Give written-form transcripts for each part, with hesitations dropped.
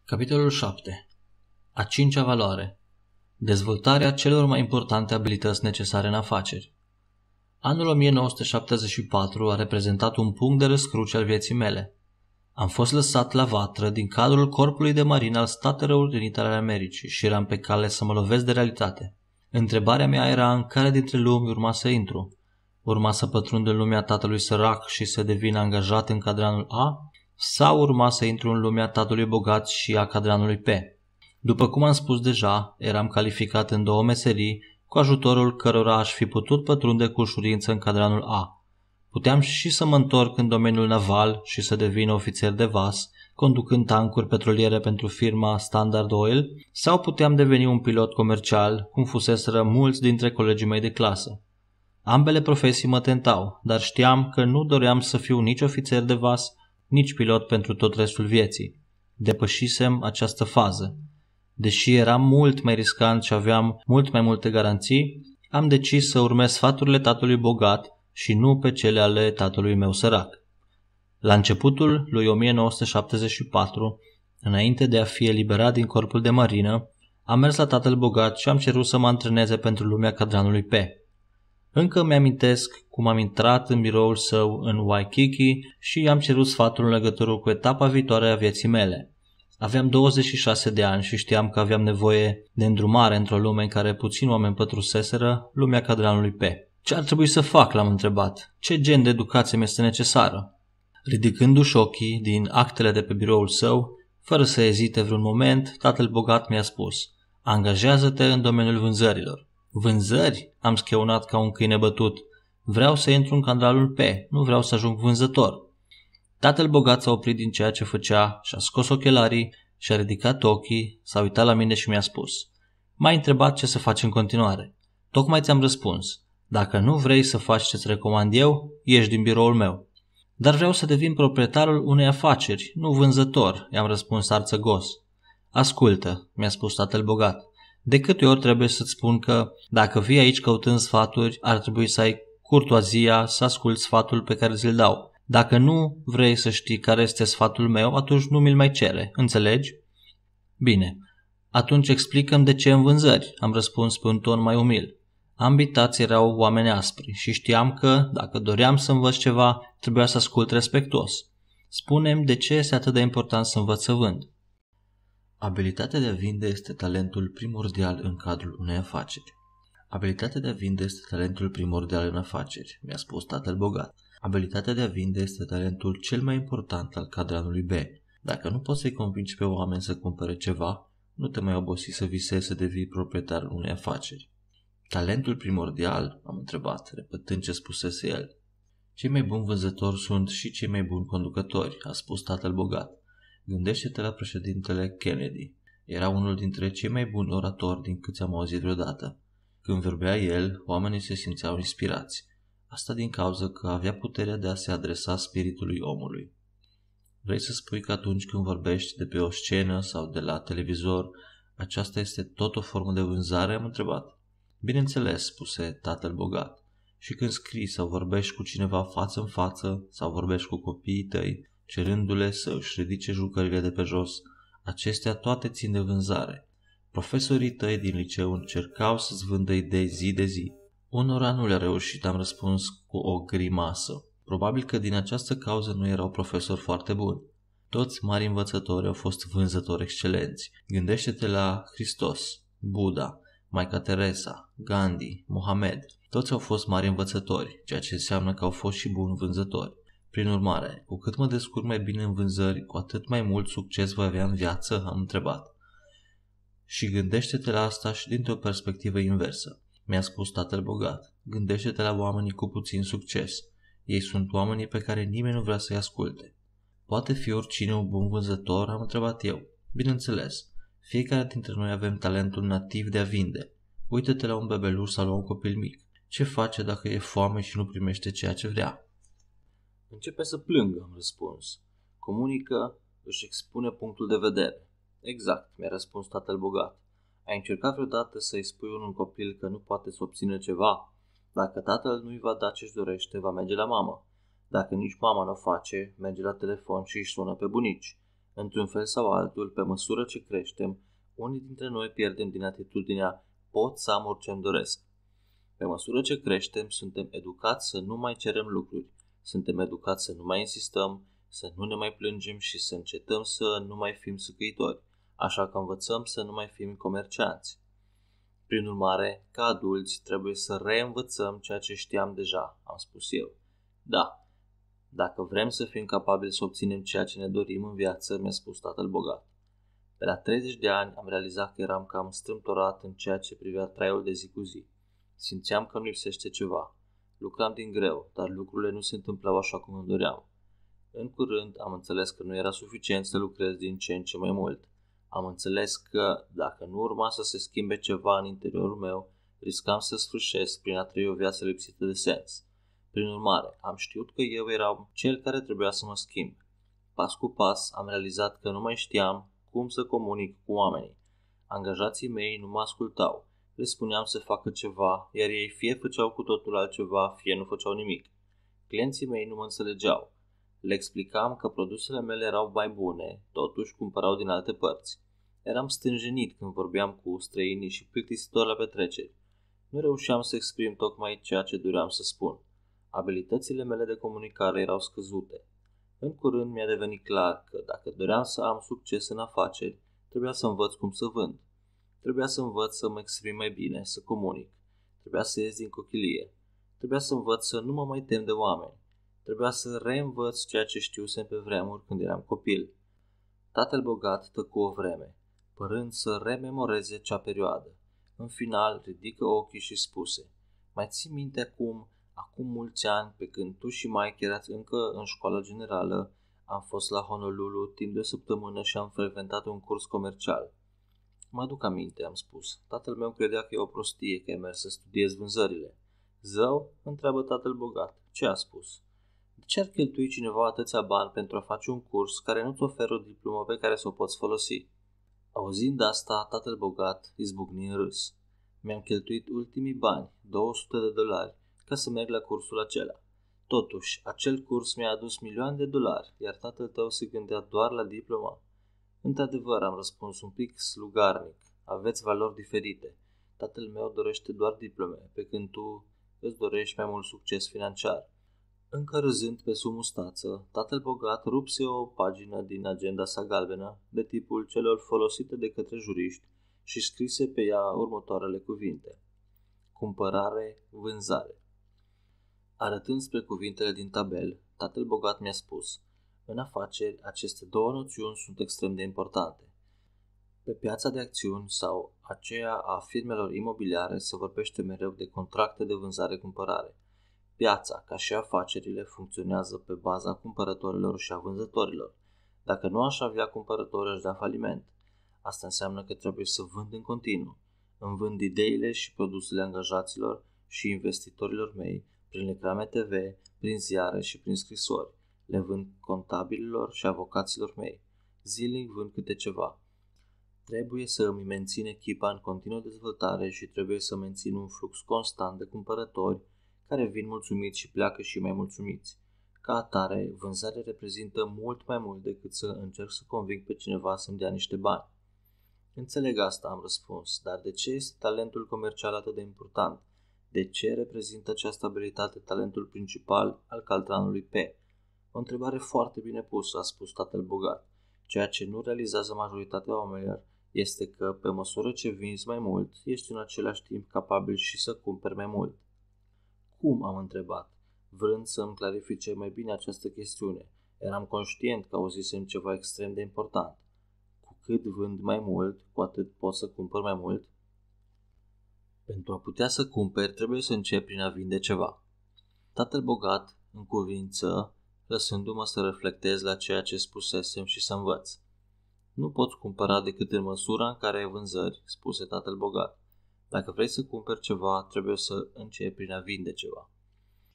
Capitolul 7. A cincea valoare. Dezvoltarea celor mai importante abilități necesare în afaceri. Anul 1974 a reprezentat un punct de răscruce al vieții mele. Am fost lăsat la vatră din cadrul Corpului de Marină al Statelor Unite ale Americii și eram pe cale să mă lovesc de realitate. Întrebarea mea era în care dintre lumi urma să intru. Urma să pătrund în lumea tatălui sărac și să devin angajat în cadranul A? Sau urma să intru în lumea tatălui bogat și a cadranului P? După cum am spus deja, eram calificat în două meserii, cu ajutorul cărora aș fi putut pătrunde cu ușurință în cadranul A. Puteam și să mă întorc în domeniul naval și să devin ofițer de vas, conducând tancuri petroliere pentru firma Standard Oil, sau puteam deveni un pilot comercial, cum fuseseră mulți dintre colegii mei de clasă. Ambele profesii mă tentau, dar știam că nu doream să fiu nici ofițer de vas, nici pilot pentru tot restul vieții. Depășisem această fază. Deși era mult mai riscant și aveam mult mai multe garanții, am decis să urmez sfaturile tatălui bogat și nu pe cele ale tatălui meu sărac. La începutul lui 1974, înainte de a fi eliberat din corpul de marină, am mers la tatăl bogat și am cerut să mă antreneze pentru lumea cadranului P. Încă îmi amintesc cum am intrat în biroul său în Waikiki și i-am cerut sfatul în legătură cu etapa viitoare a vieții mele. Aveam 26 de ani și știam că aveam nevoie de îndrumare într-o lume în care puțini oameni pătruseseră, lumea cadranului P. Ce ar trebui să fac, l-am întrebat. Ce gen de educație mi-este necesară? Ridicându-și ochii din actele de pe biroul său, fără să ezite vreun moment, tatăl bogat mi-a spus: angajează-te în domeniul vânzărilor. Vânzări? Am schieunat ca un câine bătut. Vreau să intru în cadranul P, nu vreau să ajung vânzător. Tatăl bogat s-a oprit din ceea ce făcea și-a scos ochelarii și-a ridicat ochii, s-a uitat la mine și mi-a spus: m-ai întrebat ce să faci în continuare. Tocmai ți-am răspuns. Dacă nu vrei să faci ce-ți recomand eu, ieși din biroul meu. Dar vreau să devin proprietarul unei afaceri, nu vânzător, i-am răspuns arțăgos. Ascultă, mi-a spus tatăl bogat. De câte ori trebuie să-ți spun că, dacă vii aici căutând sfaturi, ar trebui să ai curtoazia să asculți sfatul pe care ți-l dau. Dacă nu vrei să știi care este sfatul meu, atunci nu mi-l mai cere, înțelegi? Bine, atunci explică-mi de ce în vânzări, am răspuns pe un ton mai umil. Ambii tați erau oameni aspri și știam că, dacă doream să învăț ceva, trebuia să ascult respectuos. Spune-mi de ce este atât de important să învăț să vând. Abilitatea de a vinde este talentul primordial în cadrul unei afaceri. Abilitatea de a vinde este talentul primordial în afaceri, mi-a spus tatăl bogat. Abilitatea de a vinde este talentul cel mai important al cadranului B. Dacă nu poți să-i convingi pe oameni să cumpere ceva, nu te mai obosi să visezi să devii proprietar unei afaceri. Talentul primordial? Am întrebat, repetând ce spusese el. Cei mai buni vânzători sunt și cei mai buni conducători, a spus tatăl bogat. Gândește-te la președintele Kennedy. Era unul dintre cei mai buni oratori din câți am auzit vreodată. Când vorbea el, oamenii se simțeau inspirați. Asta din cauza că avea puterea de a se adresa spiritului omului. Vrei să spui că atunci când vorbești de pe o scenă sau de la televizor, aceasta este tot o formă de vânzare? Am întrebat. Bineînțeles, spuse tatăl bogat. Și când scrii sau vorbești cu cineva față în față sau vorbești cu copiii tăi, cerându-le să își ridice jucările de pe jos, acestea toate țin de vânzare. Profesorii tăi din liceu încercau să-ți vândă idei zi de zi. Unora nu le-a reușit, am răspuns cu o grimasă. Probabil că din această cauză nu erau profesori foarte buni. Toți mari învățători au fost vânzători excelenți. Gândește-te la Hristos, Buddha, Maica Teresa, Gandhi, Mohamed. Toți au fost mari învățători, ceea ce înseamnă că au fost și buni vânzători. Prin urmare, cu cât mă descurc mai bine în vânzări, cu atât mai mult succes voi avea în viață, am întrebat. Și gândește-te la asta și dintr-o perspectivă inversă, mi-a spus tatăl bogat. Gândește-te la oamenii cu puțin succes. Ei sunt oamenii pe care nimeni nu vrea să-i asculte. Poate fi oricine un bun vânzător? Am întrebat eu. Bineînțeles, fiecare dintre noi avem talentul nativ de a vinde. Uită-te la un bebeluș sau la un copil mic. Ce face dacă e foame și nu primește ceea ce vrea? Începe să plângă, am răspuns. Comunică, își expune punctul de vedere. Exact, mi-a răspuns tatăl bogat. Ai încercat vreodată să-i spui unui copil că nu poate să obțină ceva? Dacă tatăl nu-i va da ce-și dorește, va merge la mamă. Dacă nici mama nu o face, merge la telefon și își sună pe bunici. Într-un fel sau altul, pe măsură ce creștem, unii dintre noi pierdem din atitudinea pot să am orice îmi doresc. Pe măsură ce creștem, suntem educați să nu mai cerem lucruri, suntem educați să nu mai insistăm, să nu ne mai plângem și să încetăm să nu mai fim săcăitori, așa că învățăm să nu mai fim comercianți. Prin urmare, ca adulți, trebuie să reînvățăm ceea ce știam deja, am spus eu. Da, dacă vrem să fim capabili să obținem ceea ce ne dorim în viață, mi-a spus tatăl bogat. Pe la 30 de ani am realizat că eram cam strâmtorat în ceea ce privea traiul de zi cu zi. Simțeam că nu lipsește ceva. Lucram din greu, dar lucrurile nu se întâmplau așa cum îmi doream. În curând am înțeles că nu era suficient să lucrez din ce în ce mai mult. Am înțeles că, dacă nu urma să se schimbe ceva în interiorul meu, riscam să sfârșesc prin a trăi o viață lipsită de sens. Prin urmare, am știut că eu eram cel care trebuia să mă schimb. Pas cu pas am realizat că nu mai știam cum să comunic cu oamenii. Angajații mei nu mă ascultau. Le spuneam să facă ceva, iar ei fie făceau cu totul altceva, fie nu făceau nimic. Clienții mei nu mă înțelegeau. Le explicam că produsele mele erau mai bune, totuși cumpărau din alte părți. Eram stânjenit când vorbeam cu străinii și plictisitor la petreceri. Nu reușeam să exprim tocmai ceea ce doream să spun. Abilitățile mele de comunicare erau scăzute. În curând mi-a devenit clar că dacă doream să am succes în afaceri, trebuia să învăț cum să vând. Trebuia să învăț să mă exprim mai bine, să comunic. Trebuia să ies din cochilie. Trebuia să învăț să nu mă mai tem de oameni. Trebuia să reînvăț ceea ce știusem pe vremuri când eram copil. Tatăl bogat tăcu o vreme, părând să rememoreze cea perioadă. În final ridică ochii și spuse: mai ții minte acum mulți ani, pe când tu și Mike erați încă în școala generală, am fost la Honolulu timp de o săptămână și am frecventat un curs comercial. Mă aduc aminte, am spus. Tatăl meu credea că e o prostie că ai mers să studiezi vânzările. Zău? Întreabă tatăl bogat. Ce a spus? De ce ar cheltui cineva atâția bani pentru a face un curs care nu-ți oferă o diplomă pe care să o poți folosi? Auzind asta, tatăl bogat izbucni în râs. Mi-am cheltuit ultimii bani, $200, ca să merg la cursul acela. Totuși, acel curs mi-a adus milioane de dolari, iar tatăl tău se gândea doar la diploma. Într-adevăr, am răspuns un pic slugarnic. Aveți valori diferite. Tatăl meu dorește doar diplome, pe când tu îți dorești mai mult succes financiar. Încă râzând pe sub mustață, tatăl bogat rupse o pagină din agenda sa galbenă, de tipul celor folosite de către juriști, și scrise pe ea următoarele cuvinte: cumpărare, vânzare. Arătând spre cuvintele din tabel, tatăl bogat mi-a spus: în afaceri, aceste două noțiuni sunt extrem de importante. Pe piața de acțiuni sau aceea a firmelor imobiliare se vorbește mereu de contracte de vânzare-cumpărare. Piața, ca și afacerile, funcționează pe baza cumpărătorilor și a vânzătorilor. Dacă nu aș avea cumpărători, aș da faliment. Asta înseamnă că trebuie să vând în continuu. Îmi vând ideile și produsele angajaților și investitorilor mei prin reclame TV, prin ziare și prin scrisori. Le vând contabililor și avocaților mei. Zilnic vând câte ceva. Trebuie să îmi mențin echipa în continuă dezvoltare și trebuie să mențin un flux constant de cumpărători care vin mulțumiți și pleacă și mai mulțumiți. Ca atare, vânzarea reprezintă mult mai mult decât să încerc să conving pe cineva să-mi dea niște bani. Înțeleg asta, am răspuns, dar de ce este talentul comercial atât de important? De ce reprezintă această abilitate talentul principal al caltranului P? O întrebare foarte bine pusă, a spus tatăl bogat. Ceea ce nu realizează majoritatea oamenilor este că, pe măsură ce vinzi mai mult, ești în același timp capabil și să cumperi mai mult. Cum? Am întrebat, vrând să îmi clarifice mai bine această chestiune. Eram conștient că auzisem ceva extrem de important. Cu cât vând mai mult, cu atât pot să cumpăr mai mult? Pentru a putea să cumperi, trebuie să începi prin a vinde ceva. Tatăl bogat, în cuvință, lăsându-mă să reflectez la ceea ce spusesem și să învăț. Nu poți cumpăra decât în măsura în care ai vânzări, spuse tatăl bogat. Dacă vrei să cumperi ceva, trebuie să începi prin a vinde ceva.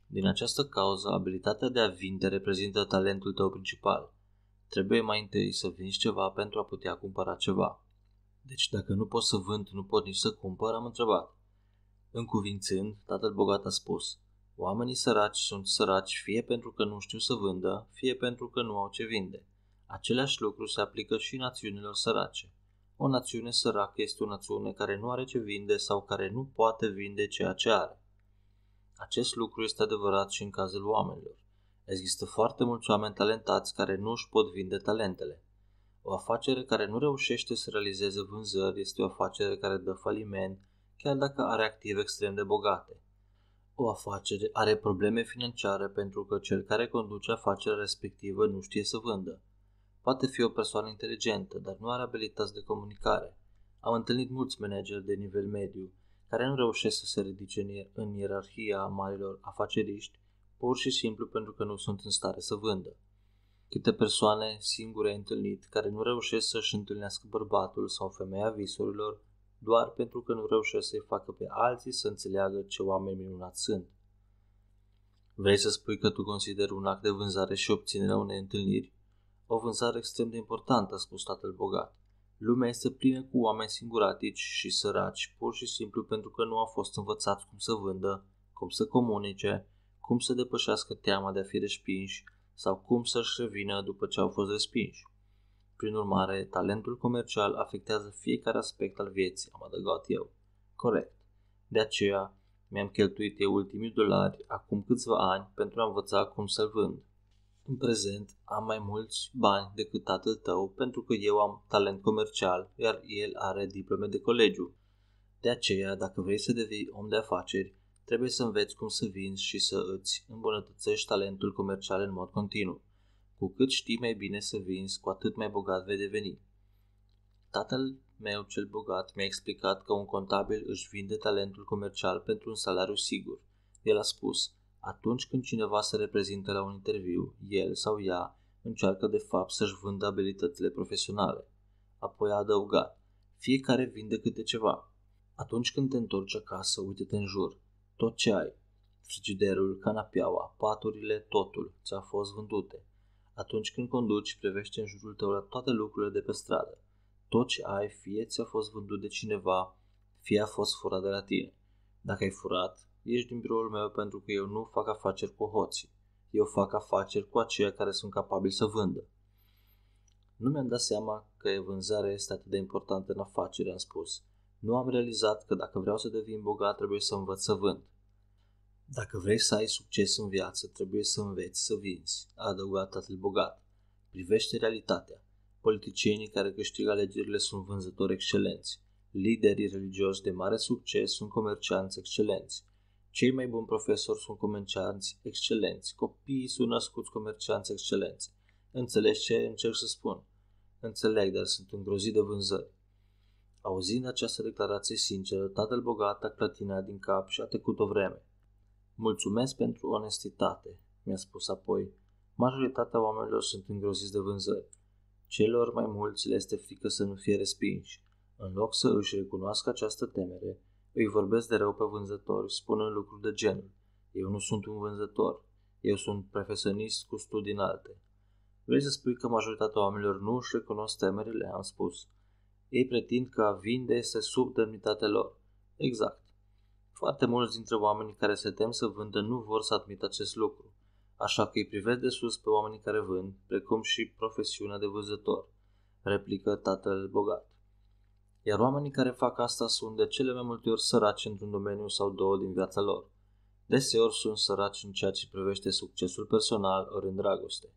Din această cauză, abilitatea de a vinde reprezintă talentul tău principal. Trebuie mai întâi să vinzi ceva pentru a putea cumpăra ceva. Deci dacă nu pot să vând, nu pot nici să cumpăr, am întrebat. Încuvințând, tatăl bogat a spus: oamenii săraci sunt săraci fie pentru că nu știu să vândă, fie pentru că nu au ce vinde. Același lucru se aplică și națiunilor sărace. O națiune săracă este o națiune care nu are ce vinde sau care nu poate vinde ceea ce are. Acest lucru este adevărat și în cazul oamenilor. Există foarte mulți oameni talentați care nu își pot vinde talentele. O afacere care nu reușește să realizeze vânzări este o afacere care dă faliment, chiar dacă are active extrem de bogate. O afacere are probleme financiare pentru că cel care conduce afacerea respectivă nu știe să vândă. Poate fi o persoană inteligentă, dar nu are abilități de comunicare. Am întâlnit mulți manageri de nivel mediu care nu reușesc să se ridice în ierarhia marilor afaceriști, pur și simplu pentru că nu sunt în stare să vândă. Câte persoane singure ai întâlnit care nu reușesc să-și întâlnească bărbatul sau femeia visurilor doar pentru că nu reușesc să-i facă pe alții să înțeleagă ce oameni minunați sunt. Vrei să spui că tu consideri un act de vânzare și obținerea unei întâlniri? O vânzare extrem de importantă, a spus tatăl bogat. Lumea este plină cu oameni singuratici și săraci, pur și simplu pentru că nu au fost învățați cum să vândă, cum să comunice, cum să depășească teama de a fi respinși sau cum să-și revină după ce au fost respinși. Prin urmare, talentul comercial afectează fiecare aspect al vieții, am adăugat eu. Corect. De aceea, mi-am cheltuit eu ultimii dolari acum câțiva ani pentru a învăța cum să-l vând. În prezent am mai mulți bani decât tatăl tău pentru că eu am talent comercial, iar el are diplome de colegiu. De aceea, dacă vrei să devii om de afaceri, trebuie să înveți cum să vinzi și să îți îmbunătățești talentul comercial în mod continuu. Cu cât știi mai bine să vinzi, cu atât mai bogat vei deveni. Tatăl meu cel bogat mi-a explicat că un contabil își vinde talentul comercial pentru un salariu sigur. El a spus: atunci când cineva se reprezintă la un interviu, el sau ea încearcă de fapt să-și vândă abilitățile profesionale. Apoi a adăugat: fiecare vinde câte ceva. Atunci când te întorci acasă, uite-te în jur. Tot ce ai, frigiderul, canapeaua, paturile, totul, ți-a fost vândute. Atunci când conduci, privește în jurul tău la toate lucrurile de pe stradă. Tot ce ai, fie ți-a fost vândut de cineva, fie a fost furat de la tine. Dacă ai furat, ieși din biroul meu pentru că eu nu fac afaceri cu hoții. Eu fac afaceri cu aceia care sunt capabili să vândă. Nu mi-am dat seama că vânzarea este atât de importantă în afaceri, am spus. Nu am realizat că dacă vreau să devin bogat, trebuie să învăț să vând. Dacă vrei să ai succes în viață, trebuie să înveți să vinzi, a adăugat tatăl bogat. Privește realitatea. Politicienii care câștigă alegerile sunt vânzători excelenți. Liderii religioși de mare succes sunt comercianți excelenți. Cei mai buni profesori sunt comercianți excelenți. Copiii sunt născuți comercianți excelenți. Înțelegi ce încerc să spun? Înțeleg, dar sunt îngrozit de vânzări. Auzind această declarație sinceră, tatăl bogat a clătinat din cap și a trecut o vreme. Mulțumesc pentru onestitate, mi-a spus apoi. Majoritatea oamenilor sunt îngroziți de vânzări. Celor mai mulți le este frică să nu fie respinși. În loc să își recunoască această temere, îi vorbesc de rău pe vânzători, spunând lucruri de genul: eu nu sunt un vânzător, eu sunt profesionist cu studii înalte. Vrei să spui că majoritatea oamenilor nu își recunosc temerile? Am spus. Ei pretind că a vinde este sub demnitatea lor. Exact. Foarte mulți dintre oamenii care se tem să vândă nu vor să admită acest lucru, așa că îi privesc de sus pe oamenii care vând, precum și profesiunea de vânzător, replică tatăl bogat. Iar oamenii care fac asta sunt de cele mai multe ori săraci într-un domeniu sau două din viața lor. Deseori sunt săraci în ceea ce privește succesul personal ori în dragoste.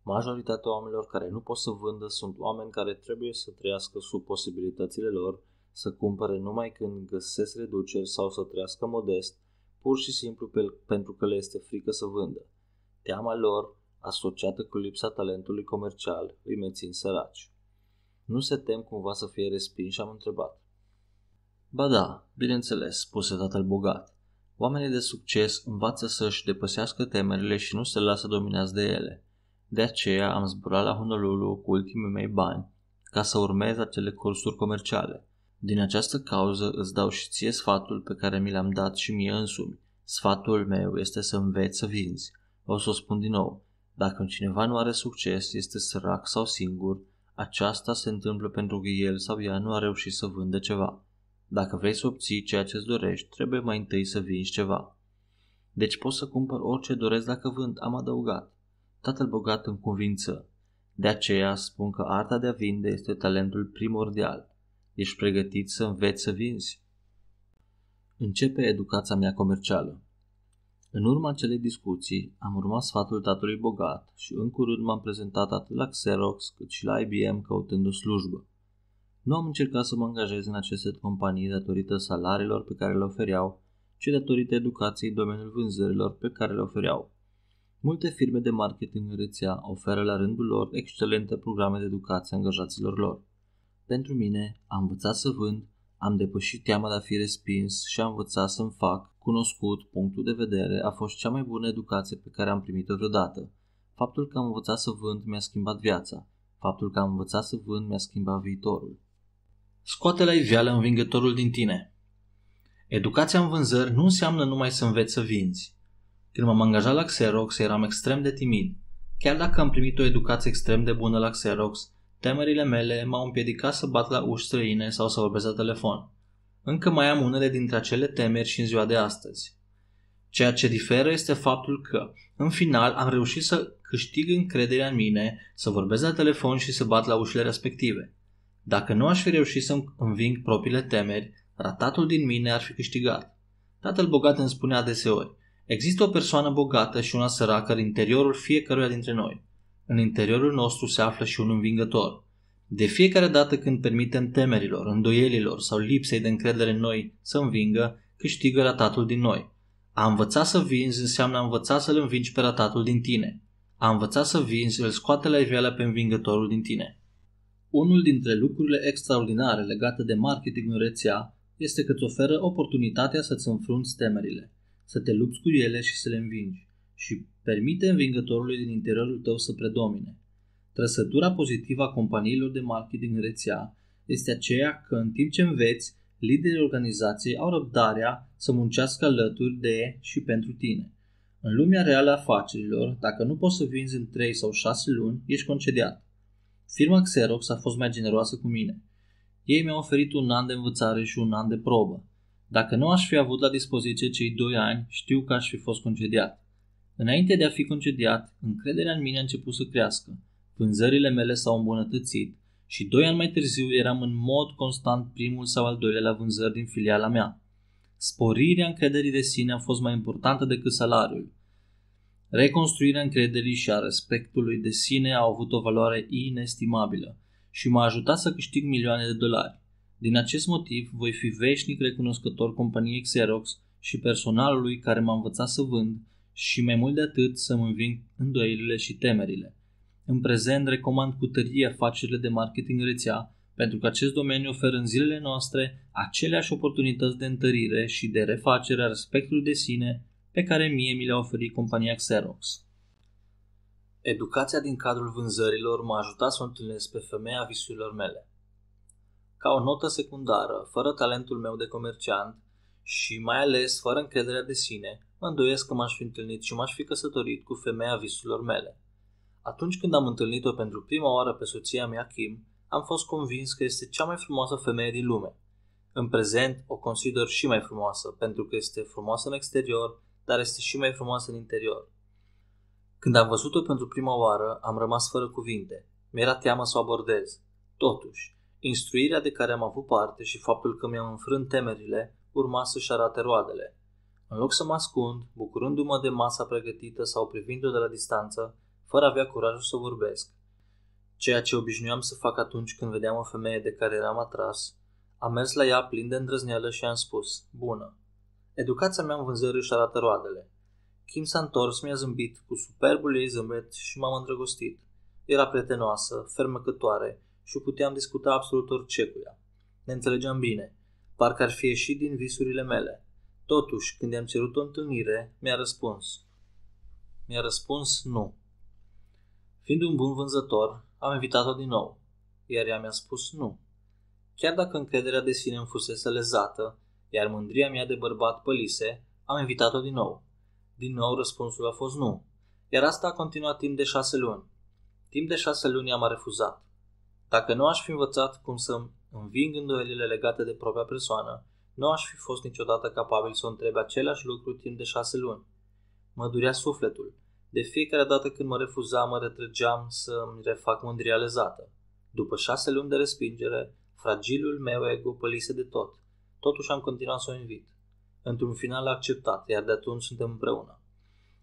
Majoritatea oamenilor care nu pot să vândă sunt oameni care trebuie să trăiască sub posibilitățile lor, să cumpere numai când găsesc reduceri sau să trăiască modest, pur și simplu pentru că le este frică să vândă. Teama lor, asociată cu lipsa talentului comercial, îi mențin săraci. Nu se tem cumva să fie respinși? Am întrebat. Ba da, bineînțeles, spuse tatăl bogat. Oamenii de succes învață să-și depăsească temerile și nu se lasă dominați de ele. De aceea am zburat la Honolulu cu ultimii mei bani ca să urmez acele cursuri comerciale. Din această cauză îți dau și ție sfatul pe care mi l-am dat și mie însumi. Sfatul meu este să înveți să vinzi. O să o spun din nou. Dacă cineva nu are succes, este sărac sau singur, aceasta se întâmplă pentru că el sau ea nu a reușit să vândă ceva. Dacă vrei să obții ceea ce-ți dorești, trebuie mai întâi să vinzi ceva. Deci pot să cumpăr orice doresc dacă vând, am adăugat. Tatăl bogat îmi convință. De aceea spun că arta de a vinde este talentul primordial. Ești pregătit să înveți să vinzi? Începe educația mea comercială. În urma acelei discuții am urmat sfatul tatălui bogat și în curând m-am prezentat atât la Xerox cât și la IBM căutând o slujbă. Nu am încercat să mă angajez în aceste companii datorită salariilor pe care le ofereau, ci datorită educației în domeniul vânzărilor pe care le ofereau. Multe firme de marketing în rețea oferă la rândul lor excelente programe de educație angajaților lor. Pentru mine, am învățat să vând, am depășit teama de a fi respins și am învățat să-mi fac cunoscut punctul de vedere a fost cea mai bună educație pe care am primit-o vreodată. Faptul că am învățat să vând mi-a schimbat viața. Faptul că am învățat să vând mi-a schimbat viitorul. Scoate la iveală învingătorul din tine. Educația în vânzări nu înseamnă numai să înveți să vinzi. Când m-am angajat la Xerox, eram extrem de timid. Chiar dacă am primit o educație extrem de bună la Xerox, temerile mele m-au împiedicat să bat la uși străine sau să vorbesc la telefon. Încă mai am unele dintre acele temeri și în ziua de astăzi. Ceea ce diferă este faptul că, în final, am reușit să câștig încrederea în mine, să vorbesc la telefon și să bat la ușile respective. Dacă nu aș fi reușit să înving propriile temeri, ratatul din mine ar fi câștigat. Tatăl bogat îmi spunea adeseori: există o persoană bogată și una săracă în interiorul fiecăruia dintre noi. În interiorul nostru se află și un învingător. De fiecare dată când permitem temerilor, îndoielilor sau lipsei de încredere în noi să învingă, câștigă ratatul din noi. A învăța să vinzi înseamnă a învăța să-l învingi pe ratatul din tine. A învăța să vinzi îl scoate la iveală pe învingătorul din tine. Unul dintre lucrurile extraordinare legate de marketing în rețea este că îți oferă oportunitatea să-ți înfrunți temerile, să te lupți cu ele și să le învingi și permite învingătorului din interiorul tău să predomine. Trăsătura pozitivă a companiilor de marketing în rețea este aceea că în timp ce înveți, liderii organizației au răbdarea să muncească alături de și pentru tine. În lumea reală a afacerilor, dacă nu poți să vinzi în 3 sau 6 luni, ești concediat. Firma Xerox a fost mai generoasă cu mine. Ei mi-au oferit 1 an de învățare și 1 an de probă. Dacă nu aș fi avut la dispoziție cei 2 ani, știu că aș fi fost concediat. Înainte de a fi concediat, încrederea în mine a început să crească. Vânzările mele s-au îmbunătățit și 2 ani mai târziu eram în mod constant primul sau al doilea la vânzări din filiala mea. Sporirea încrederii de sine a fost mai importantă decât salariul. Reconstruirea încrederii și a respectului de sine au avut o valoare inestimabilă și m-a ajutat să câștig milioane de dolari. Din acest motiv, voi fi veșnic recunoscător companiei Xerox și personalului care m-a învățat să vând și mai mult de atât să-mi înving îndoielile și temerile. În prezent recomand cu tărie afacerile de marketing rețea pentru că acest domeniu oferă în zilele noastre aceleași oportunități de întărire și de refacere a respectului de sine pe care mie mi le-a oferit compania Xerox. Educația din cadrul vânzărilor m-a ajutat să o întâlnesc pe femeia visurilor mele. Ca o notă secundară, fără talentul meu de comerciant și mai ales fără încrederea de sine, mă îndoiesc că m-aș fi întâlnit și m-aș fi căsătorit cu femeia visurilor mele. Atunci când am întâlnit-o pentru prima oară pe soția mea, Kim, am fost convins că este cea mai frumoasă femeie din lume. În prezent o consider și mai frumoasă, pentru că este frumoasă în exterior, dar este și mai frumoasă în interior. Când am văzut-o pentru prima oară, am rămas fără cuvinte. Mi-era teamă să o abordez. Totuși, instruirea de care am avut parte și faptul că mi-am înfrânt temerile urma să-și arate roadele. În loc să mă ascund, bucurându-mă de masa pregătită sau privind-o de la distanță, fără a avea curajul să vorbesc, ceea ce obișnuiam să fac atunci când vedeam o femeie de care eram atras, am mers la ea plin de îndrăzneală și am spus: bună. Educația mea în vânzări își arată roadele. Kim s-a întors, mi-a zâmbit cu superbul ei zâmbet și m-am îndrăgostit. Era prietenoasă, fermecătoare și puteam discuta absolut orice cu ea. Ne înțelegeam bine, parcă ar fi ieșit din visurile mele. Totuși, când i-am cerut o întâlnire, mi-a răspuns nu. Fiind un bun vânzător, am invitat-o din nou, iar ea mi-a spus nu. Chiar dacă încrederea de sine îmi fusese lezată, iar mândria mea de bărbat pălise, am invitat-o din nou. Din nou răspunsul a fost nu, iar asta a continuat timp de 6 luni. Timp de 6 luni am refuzat. Dacă nu aș fi învățat cum să înving îndoielile legate de propria persoană, nu aș fi fost niciodată capabil să o întreb același lucru timp de 6 luni. Mă durea sufletul. De fiecare dată când mă refuzam, mă retrăgeam să-mi refac mândria lezată. După 6 luni de respingere, fragilul meu ego pălise de tot. Totuși am continuat să o invit. Într-un final a acceptat, iar de atunci suntem împreună.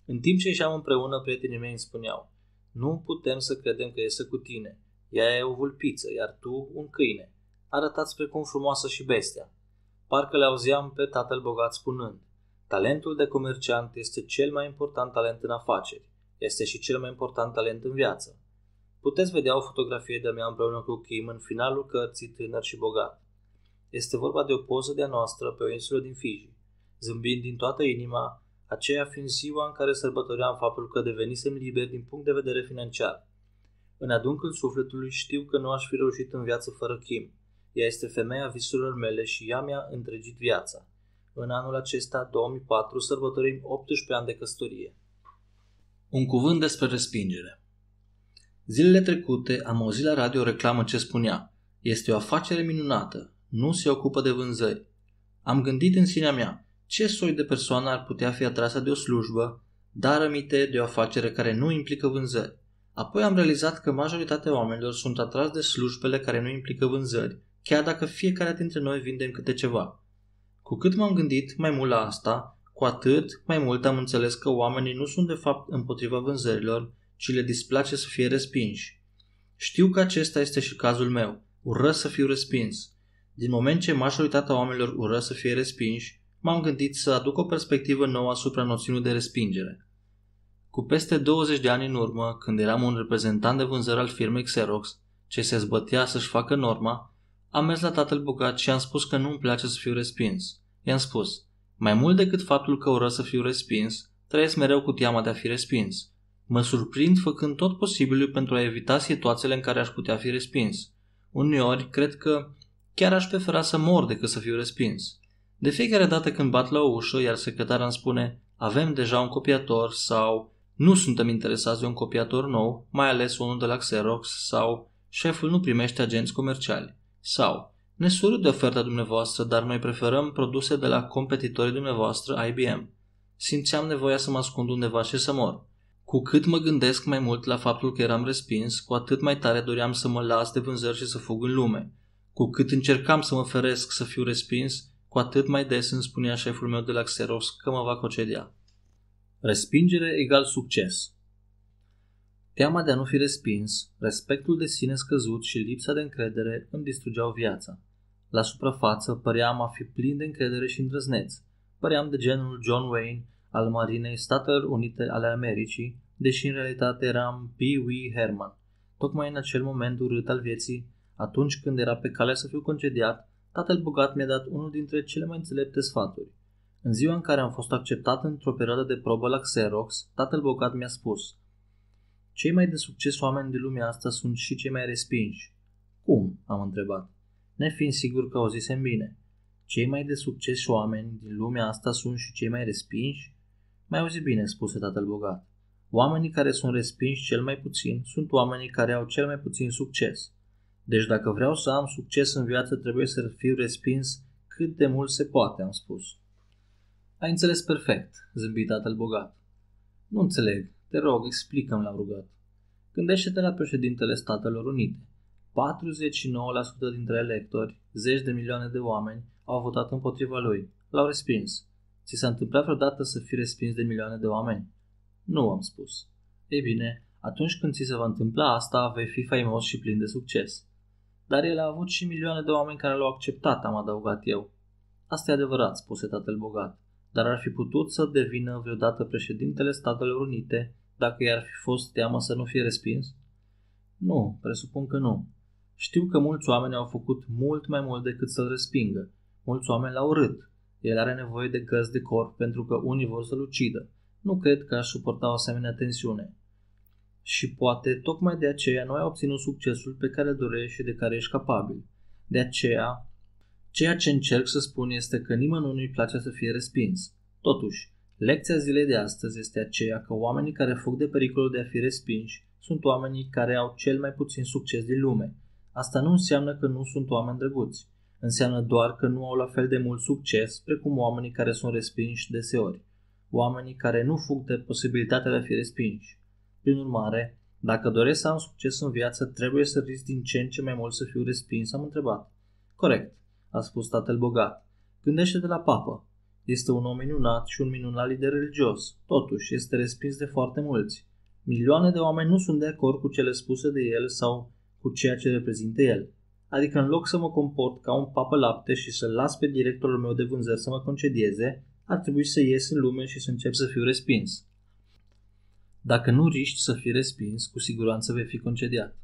În timp ce ieșeam împreună, prietenii mei îmi spuneau: nu putem să credem că iese cu tine. Ea e o vulpiță, iar tu un câine. Arătați precum frumoasă și bestia. Parcă le auzeam pe tatăl bogat spunând: talentul de comerciant este cel mai important talent în afaceri. Este și cel mai important talent în viață. Puteți vedea o fotografie de-a mea împreună cu Kim în finalul cărții Tânăr și bogat. Este vorba de o poză de-a noastră pe o insulă din Fiji, zâmbind din toată inima, aceea fiind ziua în care sărbătoream faptul că devenisem liberi din punct de vedere financiar. În adâncul sufletului știu că nu aș fi reușit în viață fără Kim. Ea este femeia visurilor mele și ea mi-a întregit viața. În anul acesta, 2004, sărbătorim 18 ani de căsătorie. Un cuvânt despre respingere. Zilele trecute am auzit la radio o reclamă ce spunea: este o afacere minunată, nu se ocupă de vânzări. Am gândit în sinea mea, ce soi de persoană ar putea fi atrasă de o slujbă, dar aminte de o afacere care nu implică vânzări. Apoi am realizat că majoritatea oamenilor sunt atrași de slujbele care nu implică vânzări, chiar dacă fiecare dintre noi vindem câte ceva. Cu cât m-am gândit mai mult la asta, cu atât mai mult am înțeles că oamenii nu sunt de fapt împotriva vânzărilor, ci le displace să fie respinși. Știu că acesta este și cazul meu. Urăsc să fiu respins. Din moment ce majoritatea oamenilor urăsc să fie respinși, m-am gândit să aduc o perspectivă nouă asupra noțiunii de respingere. Cu peste 20 de ani în urmă, când eram un reprezentant de vânzări al firmei Xerox, ce se zbătea să-și facă norma, am mers la tatăl bogat și am spus că nu-mi place să fiu respins. I-am spus: mai mult decât faptul că urăsc să fiu respins, trăiesc mereu cu teama de a fi respins. Mă surprind făcând tot posibilul pentru a evita situațiile în care aș putea fi respins. Uneori, cred că chiar aș prefera să mor decât să fiu respins. De fiecare dată când bat la o ușă, iar secretara îmi spune: avem deja un copiator, sau nu suntem interesați de un copiator nou, mai ales unul de la Xerox, sau șeful nu primește agenți comerciali, sau ne surâd de oferta dumneavoastră, dar noi preferăm produse de la competitorii dumneavoastră IBM. Simțeam nevoia să mă ascund undeva și să mor. Cu cât mă gândesc mai mult la faptul că eram respins, cu atât mai tare doream să mă las de vânzări și să fug în lume. Cu cât încercam să mă feresc să fiu respins, cu atât mai des îmi spunea șeful meu de la Xerox că mă va concedea. Respingere egal succes. Teama de a nu fi respins, respectul de sine scăzut și lipsa de încredere îmi distrugeau viața. La suprafață păream a fi plin de încredere și îndrăzneț. Păream de genul John Wayne al Marinei Statelor Unite ale Americii, deși în realitate eram Pee Wee Herman. Tocmai în acel moment urât al vieții, atunci când era pe cale să fiu concediat, tatăl bogat mi-a dat unul dintre cele mai înțelepte sfaturi. În ziua în care am fost acceptat într-o perioadă de probă la Xerox, tatăl bogat mi-a spus: cei mai de succes oameni din lumea asta sunt și cei mai respinși. Cum? Am întrebat, nefiind sigur că auzisem bine. Cei mai de succes oameni din lumea asta sunt și cei mai respinși? Mai auzi bine, spuse tatăl bogat. Oamenii care sunt respinși cel mai puțin sunt oamenii care au cel mai puțin succes. Deci dacă vreau să am succes în viață, trebuie să fiu respins cât de mult se poate, am spus. Ai înțeles perfect, zâmbi tatăl bogat. Nu înțeleg, te rog, explică-mi, l-am rugat. Gândește-te la președintele Statelor Unite. 49% dintre electori, 10 de milioane de oameni, au votat împotriva lui. L-au respins. Ți s-a întâmplat vreodată să fii respins de milioane de oameni? Nu, am spus. Ei bine, atunci când ți se va întâmpla asta, vei fi faimos și plin de succes. Dar el a avut și milioane de oameni care l-au acceptat, am adăugat eu. Asta e adevărat, spuse tatăl bogat, dar ar fi putut să devină vreodată președintele Statelor Unite dacă i-ar fi fost teamă să nu fie respins? Nu, presupun că nu. Știu că mulți oameni au făcut mult mai mult decât să-l respingă. Mulți oameni l-au urât. El are nevoie de gărzi de corp pentru că unii vor să-l ucidă. Nu cred că aș suporta o asemenea tensiune. Și poate tocmai de aceea nu ai obținut succesul pe care îl dorești și de care ești capabil. De aceea, ceea ce încerc să spun este că nimănui nu-i place să fie respins. Totuși, lecția zilei de astăzi este aceea că oamenii care fug de pericolul de a fi respinși sunt oamenii care au cel mai puțin succes din lume. Asta nu înseamnă că nu sunt oameni drăguți. Înseamnă doar că nu au la fel de mult succes precum oamenii care sunt respinși deseori. oamenii care nu fug de posibilitatea de a fi respinși. Prin urmare, dacă doresc să am succes în viață, trebuie să risc din ce în ce mai mult să fiu respins, am întrebat. Corect, a spus tatăl bogat. Gândește-te la papă. Este un om minunat și un minunat lider religios. Totuși, este respins de foarte mulți. Milioane de oameni nu sunt de acord cu cele spuse de el sau cu ceea ce reprezintă el. Adică în loc să mă comport ca un papă lapte și să las pe directorul meu de vânzări să mă concedieze, ar trebui să ies în lume și să încep să fiu respins. Dacă nu riști să fii respins, cu siguranță vei fi concediat.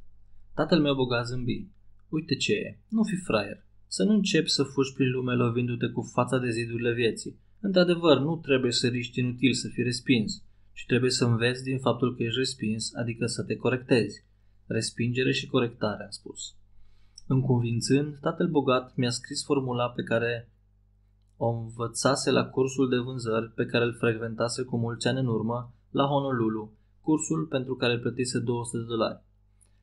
Tatăl meu bogat zâmbi. Uite ce e, nu fi fraier. Să nu începi să fugi prin lume lovindu-te cu fața de zidurile vieții. Într-adevăr, nu trebuie să riști inutil să fii respins, ci trebuie să înveți din faptul că ești respins, adică să te corectezi. Respingere și corectare, am spus. Înconvințând, tatăl bogat mi-a scris formula pe care o învățase la cursul de vânzări pe care îl frecventase cu mulți ani în urmă la Honolulu, cursul pentru care îl plătise $200.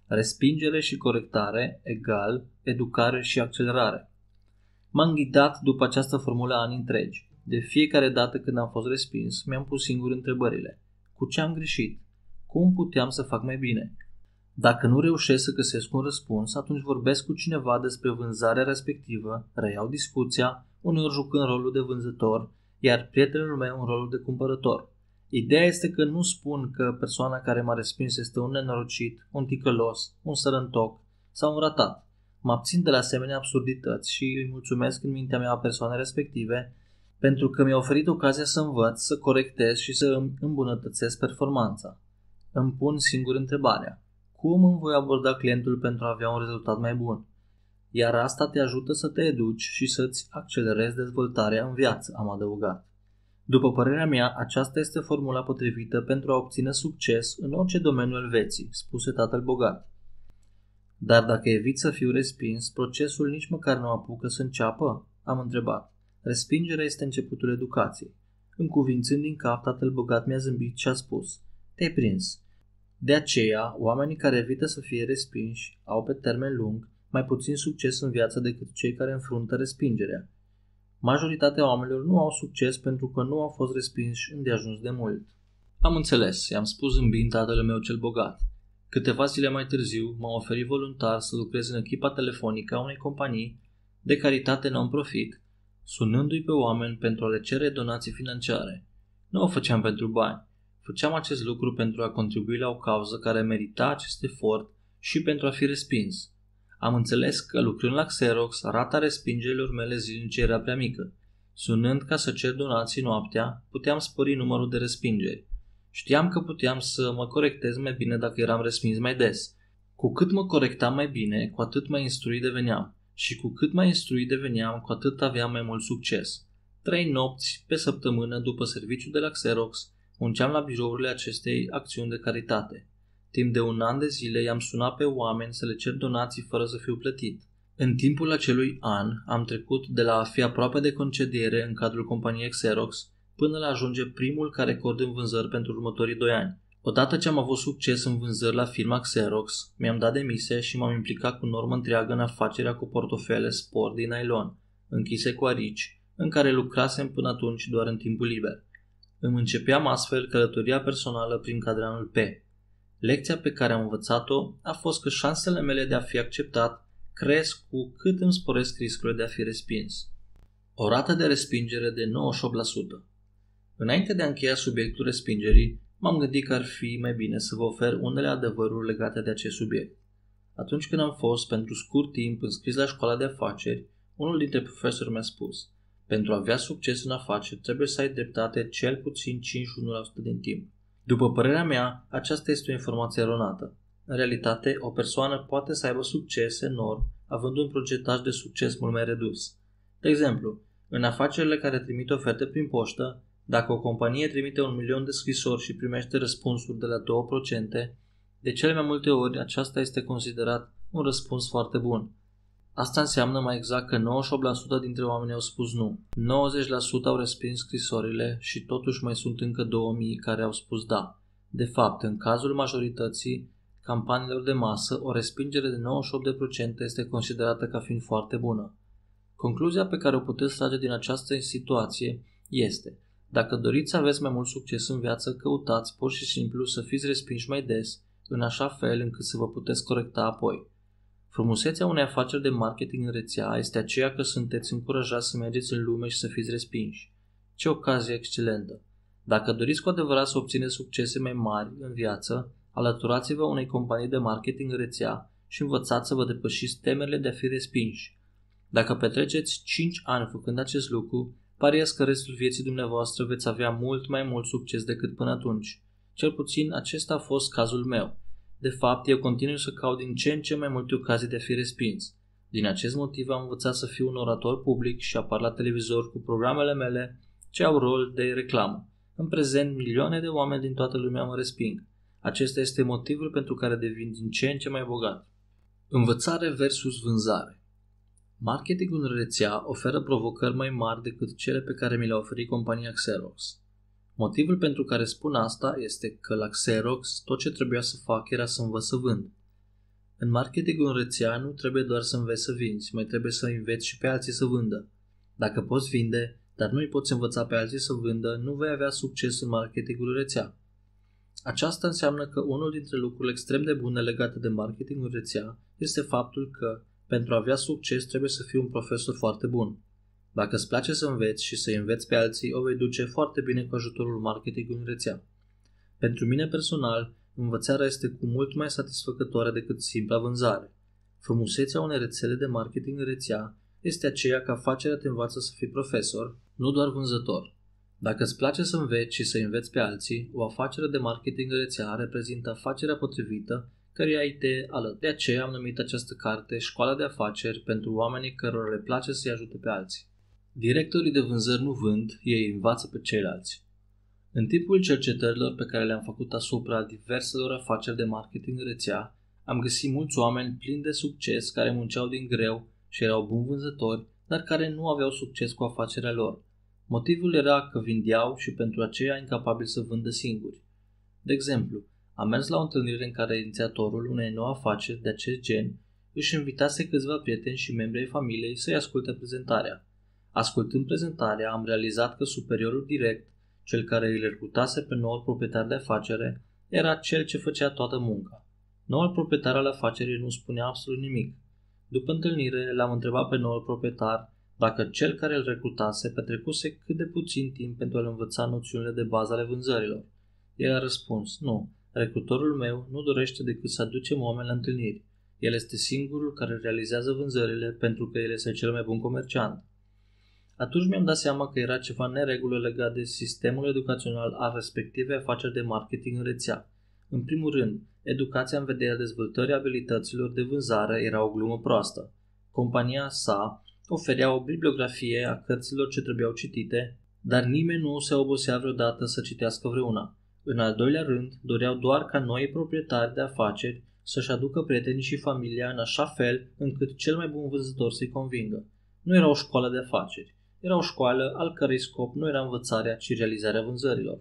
Respingere și corectare egal educare și accelerare. M-am ghidat după această formulă ani întregi. De fiecare dată când am fost respins, mi-am pus singur întrebările. Cu ce am greșit? Cum puteam să fac mai bine? Dacă nu reușesc să găsesc un răspuns, atunci vorbesc cu cineva despre vânzarea respectivă, reiau discuția, uneori jucând rolul de vânzător, iar prietenul meu în rolul de cumpărător. Ideea este că nu spun că persoana care m-a respins este un nenorocit, un ticălos, un sărăntoc sau un ratat. Mă abțin de la asemenea absurdități și îi mulțumesc în mintea mea a persoanei respective pentru că mi-a oferit ocazia să învăț, să corectez și să îmi îmbunătățesc performanța. Îmi pun singur întrebarea. Cum îmi voi aborda clientul pentru a avea un rezultat mai bun? Iar asta te ajută să te educi și să-ți accelerezi dezvoltarea în viață, am adăugat. După părerea mea, aceasta este formula potrivită pentru a obține succes în orice domeniu al vieții, spuse tatăl bogat. Dar dacă evit să fiu respins, procesul nici măcar nu apucă să înceapă? Am întrebat. Respingerea este începutul educației. Încuvințând din cap, tatăl bogat mi-a zâmbit și a spus. Te-ai prins. De aceea, oamenii care evită să fie respinși au pe termen lung mai puțin succes în viață decât cei care înfruntă respingerea. Majoritatea oamenilor nu au succes pentru că nu au fost respinși îndeajuns de mult. Am înțeles, i-am spus zâmbind tatăl meu cel bogat. Câteva zile mai târziu m-am oferit voluntar să lucrez în echipa telefonică a unei companii de caritate non-profit, sunându-i pe oameni pentru a le cere donații financiare. Nu o făceam pentru bani. Făceam acest lucru pentru a contribui la o cauză care merita acest efort și pentru a fi respins. Am înțeles că, lucrând la Xerox, rata respingerilor mele zilnice era prea mică. Sunând ca să cer donații noaptea, puteam spori numărul de respingeri. Știam că puteam să mă corectez mai bine dacă eram respins mai des. Cu cât mă corectam mai bine, cu atât mai instruit deveneam. Și cu cât mai instruit deveneam, cu atât aveam mai mult succes. 3 nopți pe săptămână după serviciul de la Xerox, munceam la birourile acestei acțiuni de caritate. Timp de 1 an de zile i-am sunat pe oameni să le cer donații fără să fiu plătit. În timpul acelui an am trecut de la a fi aproape de concediere în cadrul companiei Xerox până la ajunge primul ca record în vânzări pentru următorii 2 ani. Odată ce am avut succes în vânzări la firma Xerox, mi-am dat demisia și m-am implicat cu normă întreagă în afacerea cu portofele sport din nylon, închise cu arici, în care lucrasem până atunci doar în timpul liber. Îmi începeam astfel călătoria personală prin cadranul P. Lecția pe care am învățat-o a fost că șansele mele de a fi acceptat cresc cu cât îmi sporesc riscurile de a fi respins. O rată de respingere de 98%. Înainte de a încheia subiectul respingerii, m-am gândit că ar fi mai bine să vă ofer unele adevăruri legate de acest subiect. Atunci când am fost pentru scurt timp înscris la școala de afaceri, unul dintre profesori mi-a spus: pentru a avea succes în afaceri trebuie să ai dreptate cel puțin 51% din timp. După părerea mea, aceasta este o informație eronată. În realitate, o persoană poate să aibă succes enorm având un procentaj de succes mult mai redus. De exemplu, în afacerile care trimit oferte prin poștă, dacă o companie trimite 1 milion de scrisori și primește răspunsuri de la 2%, de cele mai multe ori aceasta este considerat un răspuns foarte bun. Asta înseamnă mai exact că 98% dintre oameni au spus nu, 90% au respins scrisorile și totuși mai sunt încă 2000 care au spus da. De fapt, în cazul majorității campaniilor de masă, o respingere de 98% este considerată ca fiind foarte bună. Concluzia pe care o puteți trage din această situație este: Dacă doriți să aveți mai mult succes în viață, căutați pur și simplu să fiți respinși mai des, în așa fel încât să vă puteți corecta apoi. Frumusețea unei afaceri de marketing în rețea este aceea că sunteți încurajați să mergeți în lume și să fiți respinși. Ce ocazie excelentă! Dacă doriți cu adevărat să obțineți succese mai mari în viață, alăturați-vă unei companii de marketing în rețea și învățați să vă depășiți temerile de a fi respinși. Dacă petreceți 5 ani făcând acest lucru, pariez că restul vieții dumneavoastră veți avea mult mai mult succes decât până atunci. Cel puțin acesta a fost cazul meu. De fapt, eu continui să caut din ce în ce mai multe ocazii de a fi respins. Din acest motiv am învățat să fiu un orator public și apar la televizor cu programele mele ce au rol de reclamă. În prezent, milioane de oameni din toată lumea mă resping. Acesta este motivul pentru care devin din ce în ce mai bogat. Învățare versus vânzare. Marketingul în rețea oferă provocări mai mari decât cele pe care mi le-a oferit compania Xerox. Motivul pentru care spun asta este că la Xerox tot ce trebuia să fac era să învăț să vând. În marketingul în rețea nu trebuie doar să înveți să vinzi, mai trebuie să înveți și pe alții să vândă. Dacă poți vinde, dar nu îi poți învăța pe alții să vândă, nu vei avea succes în marketingul în rețea. Aceasta înseamnă că unul dintre lucrurile extrem de bune legate de marketingul în rețea este faptul că, pentru a avea succes, trebuie să fii un profesor foarte bun. Dacă îți place să înveți și să înveți pe alții, o vei duce foarte bine cu ajutorul marketingului în rețea. Pentru mine personal, învățarea este cu mult mai satisfăcătoare decât simpla vânzare. Frumusețea unei rețele de marketing în rețea este aceea că afacerea te învață să fii profesor, nu doar vânzător. Dacă îți place să înveți și să înveți pe alții, o afacere de marketing în rețea reprezintă afacerea potrivită căreia îi te alături. De aceea am numit această carte Școala de afaceri pentru oamenii cărora le place să-i ajute pe alții. Directorii de vânzări nu vând, ei învață pe ceilalți. În timpul cercetărilor pe care le-am făcut asupra diverselor afaceri de marketing în rețea, am găsit mulți oameni plini de succes care munceau din greu și erau buni vânzători, dar care nu aveau succes cu afacerea lor. Motivul era că vindeau și pentru aceea incapabili să vândă singuri. De exemplu, am mers la o întâlnire în care inițiatorul unei noi afaceri de acest gen își invitase câțiva prieteni și membri ai familiei să-i asculte prezentarea. Ascultând prezentarea, am realizat că superiorul direct, cel care îl recrutase pe noul proprietar de afacere, era cel ce făcea toată munca. Noul proprietar al afacerii nu spunea absolut nimic. După întâlnire, l-am întrebat pe noul proprietar dacă cel care îl recrutase petrecuse cât de puțin timp pentru a-l învăța noțiunile de bază ale vânzărilor. El a răspuns, nu, recrutorul meu nu dorește decât să aducem oameni la întâlniri. El este singurul care realizează vânzările pentru că el este cel mai bun comerciant. Atunci mi-am dat seama că era ceva neregulă legat de sistemul educațional al respectivei afaceri de marketing în rețea. În primul rând, educația în vederea dezvoltării abilităților de vânzare era o glumă proastă. Compania sa oferea o bibliografie a cărților ce trebuiau citite, dar nimeni nu se obosea vreodată să citească vreuna. În al doilea rând, doreau doar ca noi proprietari de afaceri să-și aducă prietenii și familia în așa fel încât cel mai bun vânzător să-i convingă. Nu era o școală de afaceri. Era o școală al cărei scop nu era învățarea, ci realizarea vânzărilor.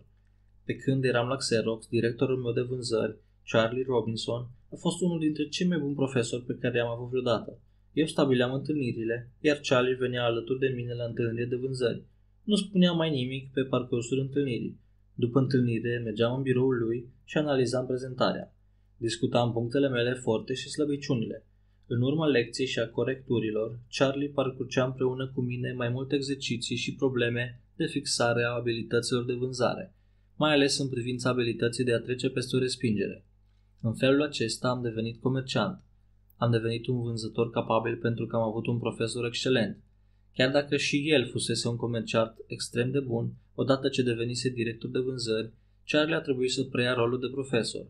Pe când eram la Xerox, directorul meu de vânzări, Charlie Robinson, a fost unul dintre cei mai buni profesori pe care i-am avut vreodată. Eu stabileam întâlnirile, iar Charlie venea alături de mine la întâlnirile de vânzări. Nu spunea mai nimic pe parcursul întâlnirii. După întâlnire, mergeam în biroul lui și analizam prezentarea. Discutam punctele mele forte și slăbiciunile. În urma lecției și a corecturilor, Charlie parcurgea împreună cu mine mai multe exerciții și probleme de fixare a abilităților de vânzare, mai ales în privința abilității de a trece peste o respingere. În felul acesta am devenit comerciant. Am devenit un vânzător capabil pentru că am avut un profesor excelent. Chiar dacă și el fusese un comerciant extrem de bun, odată ce devenise director de vânzări, Charlie a trebuit să preia rolul de profesor.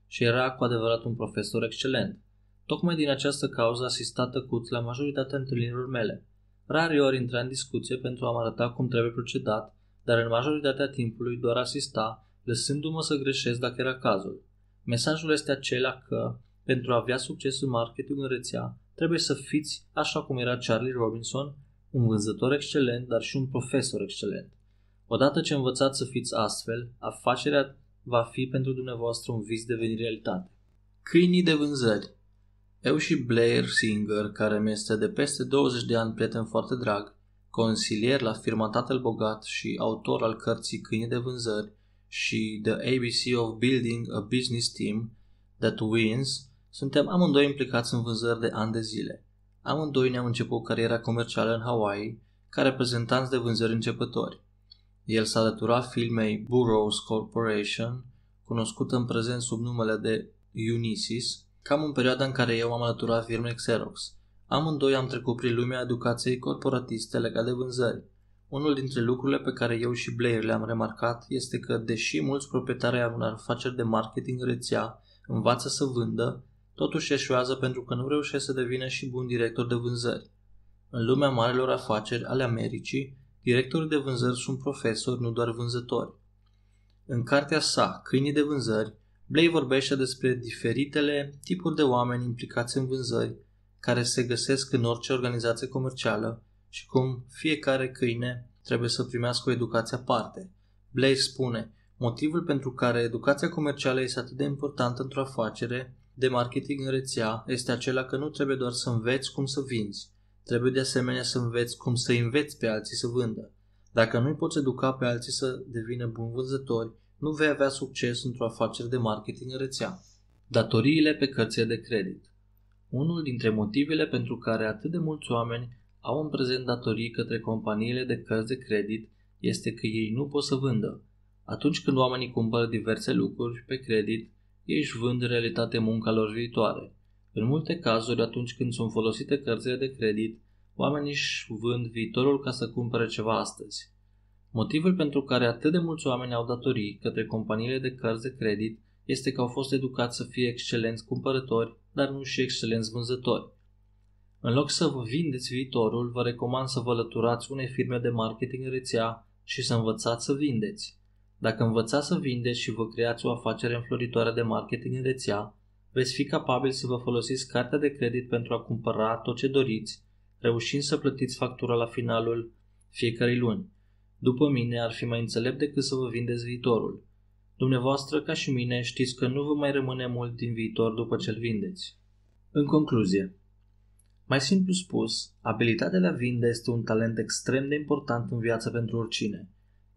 Și era cu adevărat un profesor excelent. Tocmai din această cauză asista tăcut la majoritatea întâlnirilor mele. Rare ori intra în discuție pentru a-mi arăta cum trebuie procedat, dar în majoritatea timpului doar asista, lăsându-mă să greșesc dacă era cazul. Mesajul este acela că, pentru a avea succes în marketing în rețea, trebuie să fiți, așa cum era Charlie Robinson, un vânzător excelent, dar și un profesor excelent. Odată ce învățați să fiți astfel, afacerea va fi pentru dumneavoastră un vis deveni realitate. Câinii de vânzări. Eu și Blair Singer, care mi este de peste 20 de ani prieten foarte drag, consilier la firma Tatăl Bogat și autor al cărții Câini de vânzări și The ABC of Building a Business Team That Wins, suntem amândoi implicați în vânzări de ani de zile. Amândoi ne-am început cariera comercială în Hawaii ca reprezentanți de vânzări începători. El s-a alăturat firmei Burroughs Corporation, cunoscută în prezent sub numele de Unisys, cam în perioada în care eu am alăturat firmei Xerox. Amândoi am trecut prin lumea educației corporatiste legate de vânzări. Unul dintre lucrurile pe care eu și Blair le-am remarcat este că, deși mulți proprietari ai unor afaceri de marketing în rețea învață să vândă, totuși eșuează pentru că nu reușesc să devină și bun director de vânzări. În lumea marilor afaceri ale Americii, directorii de vânzări sunt profesori, nu doar vânzători. În cartea sa, Câinii de vânzări, Blair vorbește despre diferitele tipuri de oameni implicați în vânzări care se găsesc în orice organizație comercială și cum fiecare câine trebuie să primească o educație aparte. Blair spune, motivul pentru care educația comercială este atât de importantă într-o afacere de marketing în rețea este acela că nu trebuie doar să înveți cum să vinzi, trebuie de asemenea să înveți cum să înveți pe alții să vândă. Dacă nu îi poți educa pe alții să devină buni vânzători, nu vei avea succes într-o afacere de marketing în rețea. Datoriile pe cărțile de credit. Unul dintre motivele pentru care atât de mulți oameni au în prezent datorii către companiile de cărți de credit este că ei nu pot să vândă. Atunci când oamenii cumpără diverse lucruri pe credit, ei își vând în realitate munca lor viitoare. În multe cazuri, atunci când sunt folosite cărțile de credit, oamenii își vând viitorul ca să cumpere ceva astăzi. Motivul pentru care atât de mulți oameni au datorii către companiile de cărți de credit este că au fost educați să fie excelenți cumpărători, dar nu și excelenți vânzători. În loc să vă vindeți viitorul, vă recomand să vă alăturați unei firme de marketing în rețea și să învățați să vindeți. Dacă învățați să vindeți și vă creați o afacere înfloritoare de marketing în rețea, veți fi capabili să vă folosiți cartea de credit pentru a cumpăra tot ce doriți, reușind să plătiți factura la finalul fiecărei luni. După mine, ar fi mai înțelept decât să vă vindeți viitorul. Dumneavoastră, ca și mine, știți că nu vă mai rămâne mult din viitor după ce-l vindeți. În concluzie, mai simplu spus, abilitatea de a vinde este un talent extrem de important în viață pentru oricine.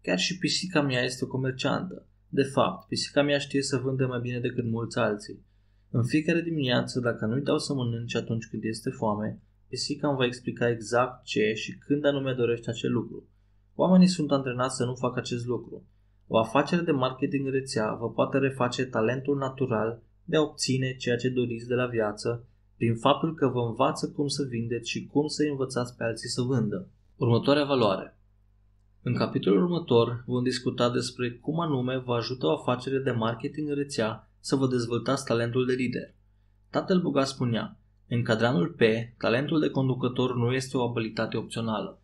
Chiar și pisica mea este o comerciantă. De fapt, pisica mea știe să vândă mai bine decât mulți alții. În fiecare dimineață, dacă nu-i dau să mănânce atunci când este foame, pisica îmi va explica exact ce și când anume dorește acel lucru. Oamenii sunt antrenați să nu facă acest lucru. O afacere de marketing în rețea vă poate reface talentul natural de a obține ceea ce doriți de la viață prin faptul că vă învață cum să vindeți și cum să învățați pe alții să vândă. Următoarea valoare. În capitolul următor vom discuta despre cum anume vă ajută o afacere de marketing în rețea să vă dezvoltați talentul de lider. Tatăl Bogat spunea, în cadranul P, talentul de conducător nu este o abilitate opțională.